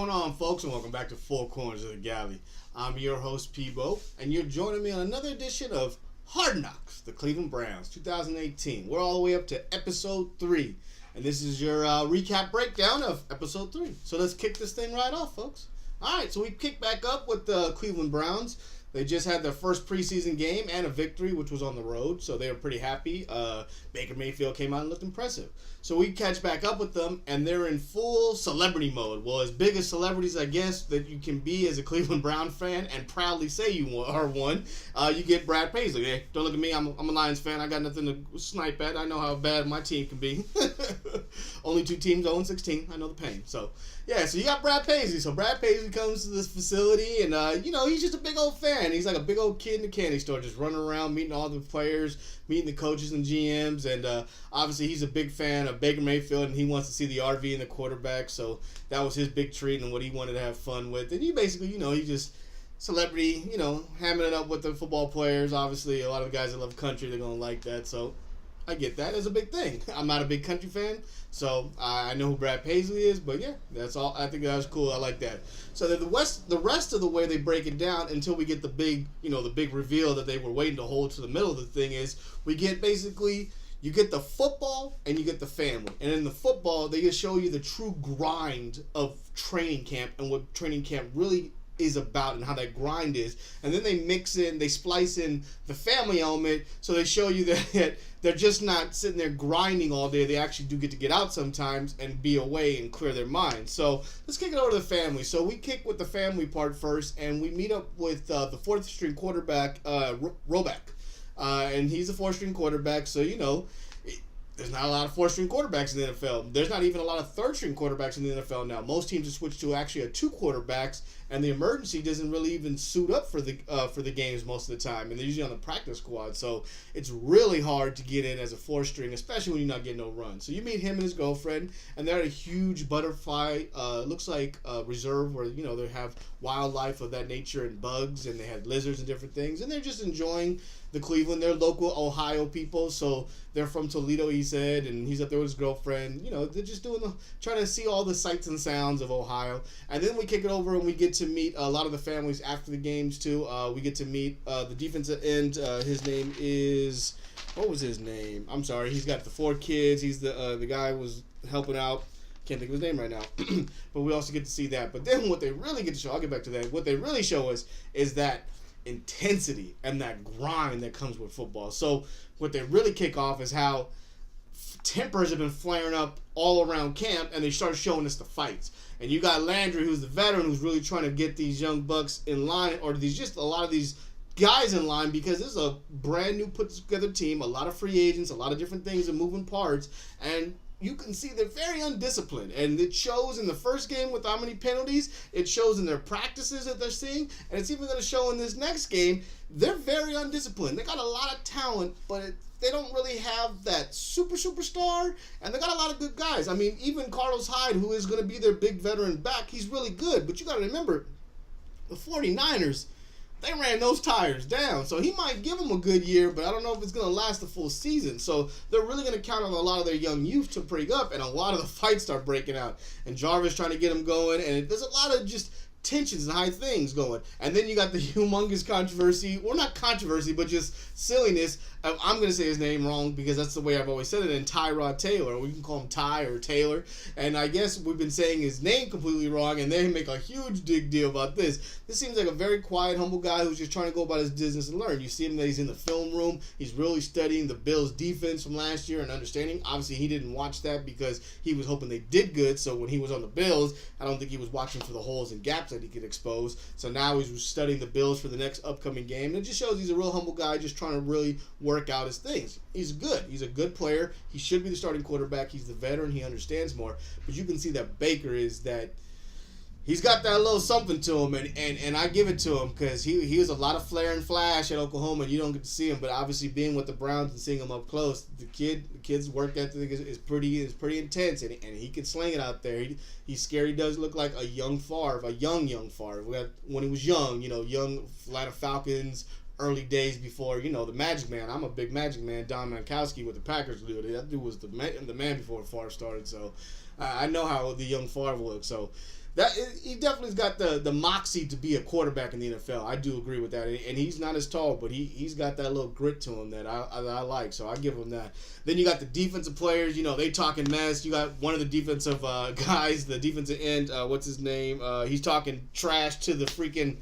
going on, folks, and welcome back to Four Corners of the Galley. I'm your host, PBO, and you're joining me on another edition of Hard Knocks, the Cleveland Browns, 2018. We're all the way up to episode 3, and this is your recap breakdown of episode 3. So let's kick this thing right off, folks. All right, so we kick back up with the Cleveland Browns. They just had their first preseason game and a victory, which was on the road, so they were pretty happy. Baker Mayfield came out and looked impressive. So we catch back up with them, and they're in full celebrity mode. Well, as big as celebrities, I guess, that you can be as a Cleveland Brown fan and proudly say you are one, you get Brad Paisley. Hey, don't look at me. I'm a Lions fan. I got nothing to snipe at. I know how bad my team can be. Only 2 teams, 0-16. I know the pain. So, yeah, so you got Brad Paisley. So Brad Paisley comes to this facility, and, he's just a big old fan. He's like a big old kid in the candy store, just running around, meeting all the players, meeting the coaches and GMs, and obviously he's a big fan of Baker Mayfield, and he wants to see the RV and the quarterback, so that was his big treat and what he wanted to have fun with. And he basically, he just celebrity, hamming it up with the football players. Obviously, a lot of the guys that love country, they're going to like that, so I get that as a big thing. I'm not a big country fan, so I know who Brad Paisley is, but yeah, that's all. I think that was cool. I like that. So the rest of the way they break it down until we get the big, the big reveal that they were waiting to hold to the middle of the thing is we get basically, you get the football and you get the family. And in the football, they just show you the true grind of training camp and what training camp really is about and how that grind is. And then they splice in the family element, so they show you that they're just not sitting there grinding all day. They actually do get to get out sometimes and be away and clear their minds. So let's kick it over to the family. So we kick with the family part first, and we meet up with the 4th string quarterback, Roback. And he's a 4th string quarterback, so there's not a lot of 4th string quarterbacks in the NFL. There's not even a lot of 3rd string quarterbacks in the NFL now. Most teams have switched to actually 2 quarterbacks, and the emergency doesn't really even suit up for the games most of the time, and they're usually on the practice squad. So it's really hard to get in as a 4th string, especially when you're not getting no run. So you meet him and his girlfriend, and they're at a huge butterfly, looks like reserve where they have wildlife of that nature and bugs, and they had lizards and different things, and they're just enjoying the Cleveland. They're local Ohio people, so they're from Toledo, he said, and he's up there with his girlfriend. They're just trying to see all the sights and sounds of Ohio. And then we kick it over and we get to meet a lot of the families after the games too. We get to meet the defensive end. His name is, what was his name? I'm sorry. He's got the 4 kids. He's the guy who was helping out. Can't think of his name right now. But we also get to see that. But then what they really get to show, I'll get back to that. What they really show us is that intensity and that grind that comes with football. So what they really kick off is how tempers have been flaring up all around camp, and they start showing us the fights. And you got Landry, who's the veteran, who's really trying to get these young bucks in line, or a lot of these guys in line, because this is a brand new put together team, a lot of free agents, a lot of different things and moving parts, and you can see they're very undisciplined, and it shows in the first game with how many penalties. It shows in their practices that they're seeing, and it's even going to show in this next game. They're very undisciplined. They got a lot of talent, but they don't really have that superstar, and they got a lot of good guys. I mean, even Carlos Hyde, who is going to be their big veteran back, he's really good, but you got to remember, the 49ers, they ran those tires down. So he might give them a good year, but I don't know if it's going to last the full season. So they're really going to count on a lot of their young youth to break up, and a lot of the fights start breaking out. And Jarvis trying to get them going, and there's a lot of just tensions and high things going. And then you got the humongous controversy, or not controversy, but just silliness. I'm going to say his name wrong because that's the way I've always said it, in Tyrod Taylor. We can call him Ty or Taylor. And I guess we've been saying his name completely wrong, and they make a huge big deal about this. This seems like a very quiet, humble guy who's just trying to go about his business and learn. You see him that he's in the film room. He's really studying the Bills' defense from last year and understanding. Obviously, he didn't watch that because he was hoping they did good. So when he was on the Bills, I don't think he was watching for the holes and gaps that he could expose. So now he's studying the Bills for the next upcoming game. And it just shows he's a real humble guy just trying to really work out his things. He's good. He's a good player. He should be the starting quarterback. He's the veteran. He understands more. But you can see that Baker is that he's got that little something to him, and I give it to him because he was a lot of flair and flash at Oklahoma, and you don't get to see him. But obviously, being with the Browns and seeing him up close, the kid's work ethic is pretty intense, and he can sling it out there. He's scary. He does look like a young Favre, a young Favre. When he was young, young Atlanta Falcons, early days before, the Magic Man. I'm a big Magic Man, Don Mankowski with the Packers dude. That dude was the man before Favre started, so I know how the young Favre looks. So he definitely's got the moxie to be a quarterback in the NFL. I do agree with that, and he's not as tall, but he's got that little grit to him that I like. So I give him that. Then you got the defensive players. They talking mess. You got one of the defensive guys, the defensive end. What's his name? He's talking trash to the freaking.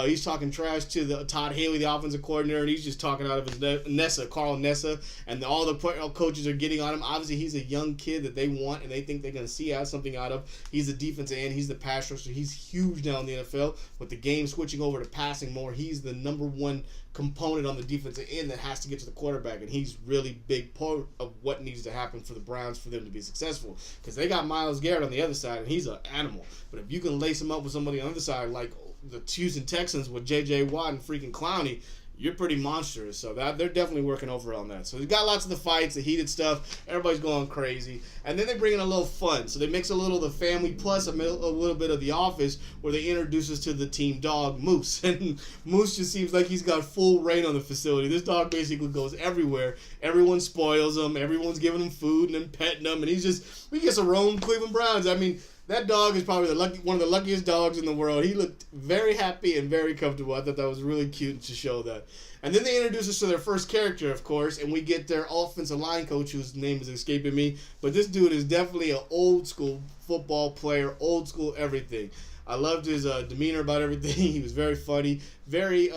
He's talking trash to the Todd Haley, the offensive coordinator, and he's just talking out of his Carl Nessa, and all the coaches are getting on him. Obviously, he's a young kid that they want, and they think they're going to see something out of. He's the defensive end. He's the pass rusher. He's huge now in the NFL. With the game switching over to passing more, he's the number one component on the defensive end that has to get to the quarterback, and he's really big part of what needs to happen for the Browns for them to be successful, because they got Myles Garrett on the other side, and he's an animal. But if you can lace him up with somebody on the other side, like the Houston Texans with J.J. Watt and freaking Clowney, you're pretty monstrous. So they're definitely working over on that. So they've got lots of the fights, the heated stuff. Everybody's going crazy. And then they bring in a little fun. So they mix a little of the family plus a little bit of the office, where they introduce us to the team dog, Moose. And Moose just seems like he's got full reign on the facility. This dog basically goes everywhere. Everyone spoils him. Everyone's giving him food and then petting him. And he gets to roam Cleveland Browns. I mean, that dog is probably one of the luckiest dogs in the world. He looked very happy and very comfortable. I thought that was really cute to show that. And then they introduce us to their first character, of course, and we get their offensive line coach, whose name is escaping me. But this dude is definitely an old school football player, old school everything. I loved his demeanor about everything. He was very funny, very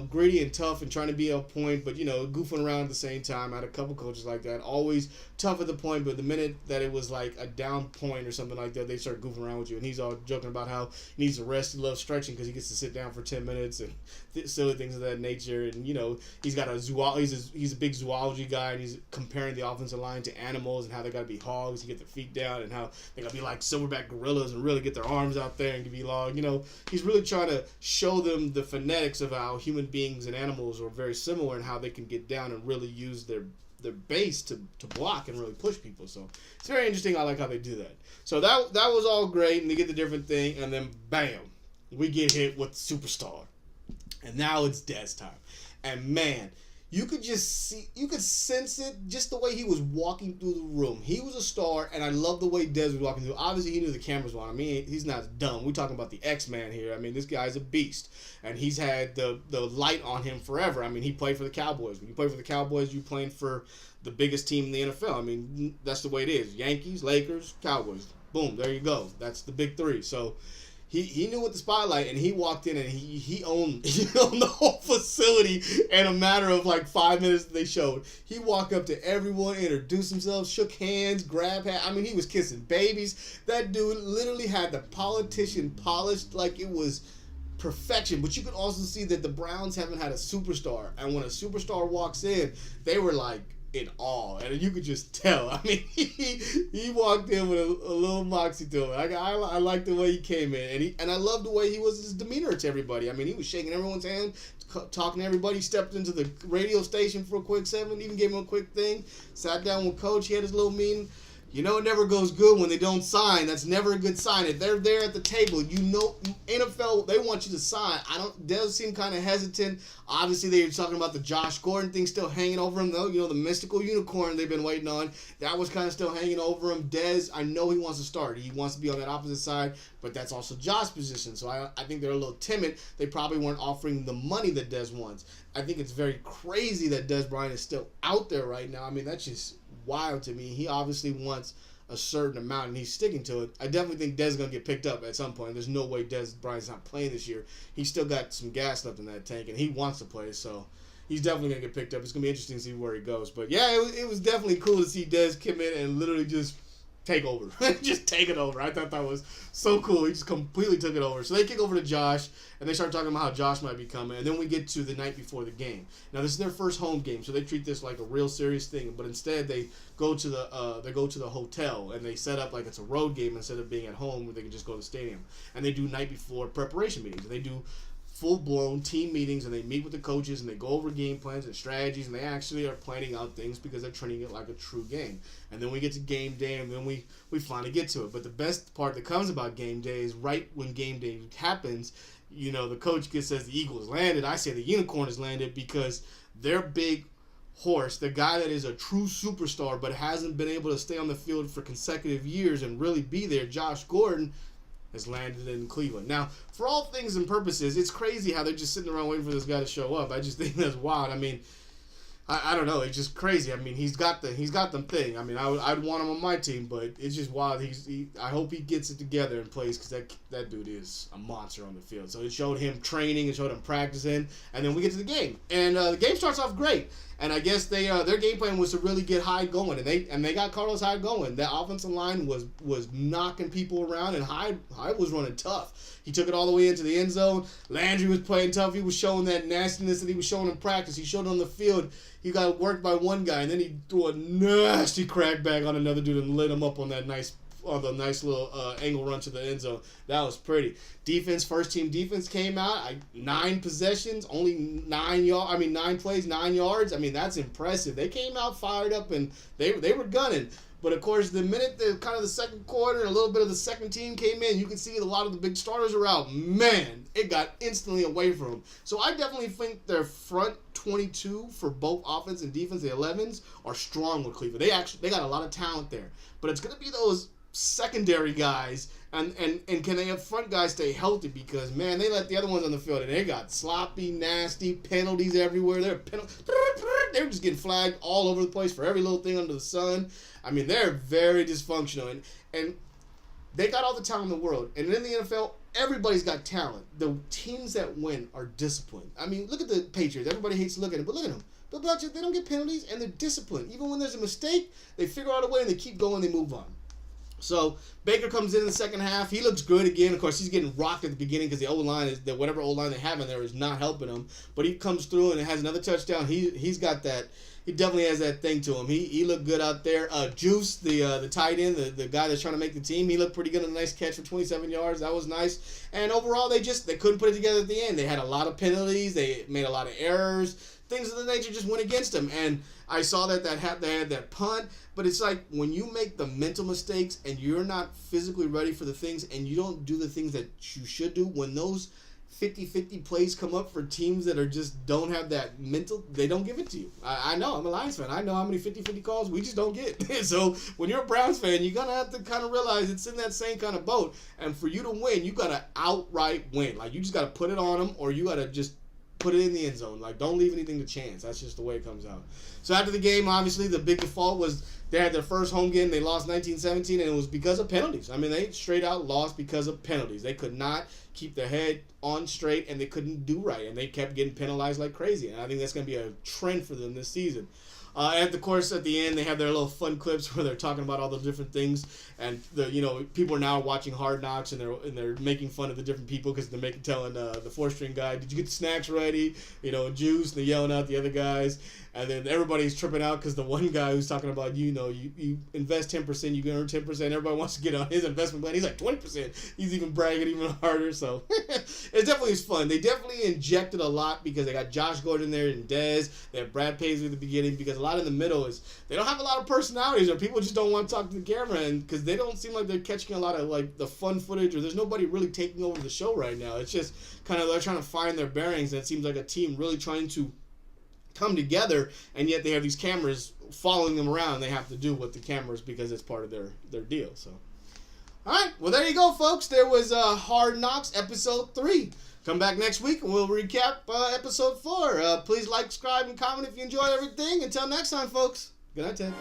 gritty and tough and trying to be on point, but goofing around at the same time. I had a couple coaches like that, always tough at the point, but the minute that it was like a down point or something like that, they start goofing around with you. And he's all joking about how he needs to rest. He loves stretching because he gets to sit down for 10 minutes and silly things of that nature. And he's got he's a big zoology guy, and he's comparing the offensive line to animals and how they got to be hogs and get their feet down, and how they got to be like silverback gorillas and really get their arms out there and be long. He's really trying to show them the phonetics of how human beings and animals are very similar and how they can get down and really use their base to block and really push people. So it's very interesting. I like how they do that. So that was all great, and they get the different thing, and then bam, we get hit with Superstar. And now it's Dez time. And man, you could sense it just the way he was walking through the room. He was a star, and I love the way Dez was walking through. Obviously, he knew the cameras were on. I mean, he's not dumb. We're talking about the X-Man here. I mean, this guy's a beast, and he's had the light on him forever. I mean, he played for the Cowboys. When you play for the Cowboys, you're playing for the biggest team in the NFL. I mean, that's the way it is. Yankees, Lakers, Cowboys. Boom, there you go. That's the big three. So He knew with the spotlight, and he walked in, and he owned the whole facility in a matter of like 5 minutes that they showed. He walked up to everyone, introduced himself, shook hands, grabbed hands. I mean, he was kissing babies. That dude literally had the politician polished like it was perfection. But you could also see that the Browns haven't had a superstar, and when a superstar walks in, they were like in awe, and you could just tell. I mean, he walked in with a little moxie to him. I like the way he came in, and I love the way he was, his demeanor to everybody. I mean, he was shaking everyone's hand, talking to everybody. Stepped into the radio station for a quick segment, even gave him a quick thing. Sat down with Coach. He had his little meeting. It never goes good when they don't sign. That's never a good sign. If they're there at the table, NFL, they want you to sign. Dez seemed kind of hesitant. Obviously, they were talking about the Josh Gordon thing still hanging over him, though. The mystical unicorn they've been waiting on. That was kind of still hanging over him. Dez, I know he wants to start. He wants to be on that opposite side, but that's also Josh's position. So I think they're a little timid. They probably weren't offering the money that Dez wants. I think it's very crazy that Dez Bryant is still out there right now. I mean, that's just wild to me. He obviously wants a certain amount, and he's sticking to it. I definitely think Dez is going to get picked up at some point. There's no way Dez Bryant's not playing this year. He's still got some gas left in that tank, and he wants to play, so he's definitely going to get picked up. It's going to be interesting to see where he goes. But, yeah, it was definitely cool to see Dez come in and literally just take over. Just take it over. I thought that was so cool. He just completely took it over. So they kick over to Josh, and they start talking about how Josh might be coming. And then we get to the night before the game. Now, this is their first home game, so they treat this like a real serious thing. But instead, they go to the hotel, and they set up like it's a road game instead of being at home where they can just go to the stadium. And they do night before preparation meetings. And they do full-blown team meetings, and they meet with the coaches, and they go over game plans and strategies, and they actually are planning out things because they're treating it like a true game. And then we get to game day, and then we finally get to it. But the best part that comes about game day is right when game day happens, the coach says the eagle has landed. I say the unicorn has landed, because their big horse, the guy that is a true superstar but hasn't been able to stay on the field for consecutive years and really be there, Josh Gordon, has landed in Cleveland. Now, for all things and purposes, it's crazy how they're just sitting around waiting for this guy to show up. I just think that's wild. I mean, I don't know. It's just crazy. I mean, he's got them thing. I mean, I'd want him on my team, but it's just wild. I hope he gets it together and plays, because that dude is a monster on the field. So it showed him training, it showed him practicing, and then we get to the game, and the game starts off great. And I guess their game plan was to really get Hyde going, and they got Carlos Hyde going. The offensive line was knocking people around, and Hyde was running tough. He took it all the way into the end zone. Landry was playing tough. He was showing that nastiness that he was showing in practice. He showed it on the field. He got worked by one guy, and then he threw a nasty crackback on another dude and lit him up on that nice little angle run to the end zone. That was pretty. Defense, first team defense came out. 9 possessions, only 9 plays, 9 yards. I mean, that's impressive. They came out fired up, and they were gunning. But of course, the minute the second quarter and a little bit of the second team came in, you could see a lot of the big starters are out. Man, it got instantly away from them. So I definitely think their front 22 for both offense and defense, the 11s, are strong with Cleveland. They got a lot of talent there. But it's going to be those secondary guys, and can they have front guys stay healthy, because man, they let the other ones on the field and they got sloppy, nasty penalties everywhere. They were just getting flagged all over the place for every little thing under the sun. I mean, they're very dysfunctional, and they got all the talent in the world. And in the NFL, everybody's got talent. The teams that win are disciplined. I mean, look at the Patriots. Everybody hates to look at it, but look at them. But they don't get penalties, and they're disciplined. Even when there's a mistake, they figure out a way and they keep going. They move on. So Baker comes in the second half. He looks good again. Of course, he's getting rocked at the beginning because the O-line is that whatever O-line they have in there is not helping him. But he comes through and has another touchdown. He's got that. He definitely has that thing to him. He looked good out there. Juice, the tight end, the guy that's trying to make the team, he looked pretty good on a nice catch for 27 yards. That was nice. And overall, they couldn't put it together at the end. They had a lot of penalties. They made a lot of errors. Things of the nature just went against them. And I saw that they had that punt. But it's like when you make the mental mistakes and you're not physically ready for the things and you don't do the things that you should do, when those 50-50 plays come up for teams that are just don't have that mental, they don't give it to you. I know, I'm a Lions fan. I know how many 50-50 calls we just don't get. So when you're a Browns fan, you're going to have to kind of realize it's in that same kind of boat. And for you to win, you got to outright win. Like, you just got to put it on them, or you got to just put it in the end zone. Like, don't leave anything to chance. That's just the way it comes out. So after the game, obviously, the big default was they had their first home game. They lost 19-17, and it was because of penalties. I mean, they straight out lost because of penalties. They could not keep their head on straight, and they couldn't do right, and they kept getting penalized like crazy. And I think that's going to be a trend for them this season. And of course, at the end, they have their little fun clips where they're talking about all the different things, and people are now watching Hard Knocks, and they're making fun of the different people because they're telling the 4-string guy, "Did you get the snacks ready?" Juice, and they're yelling out the other guys, and then everybody's tripping out because the one guy who's talking about you invest 10%, you can earn 10%. Everybody wants to get on his investment plan. He's like 20%. He's even bragging even harder. So it definitely is fun. They definitely injected a lot because they got Josh Gordon there and Dez. They have Brad Paisley at the beginning because a lot in the middle is they don't have a lot of personalities, or people just don't want to talk to the camera, and because they don't seem like they're catching a lot of like the fun footage, or there's nobody really taking over the show right now. It's just kind of they're trying to find their bearings, and it seems like a team really trying to come together, and yet they have these cameras following them around. They have to do with the cameras because it's part of their deal. So, all right, well, there you go, folks. There was Hard Knocks episode 3. Come back next week and we'll recap episode 4. Please like, subscribe, and comment if you enjoy everything. Until next time, folks. Good night, Ted.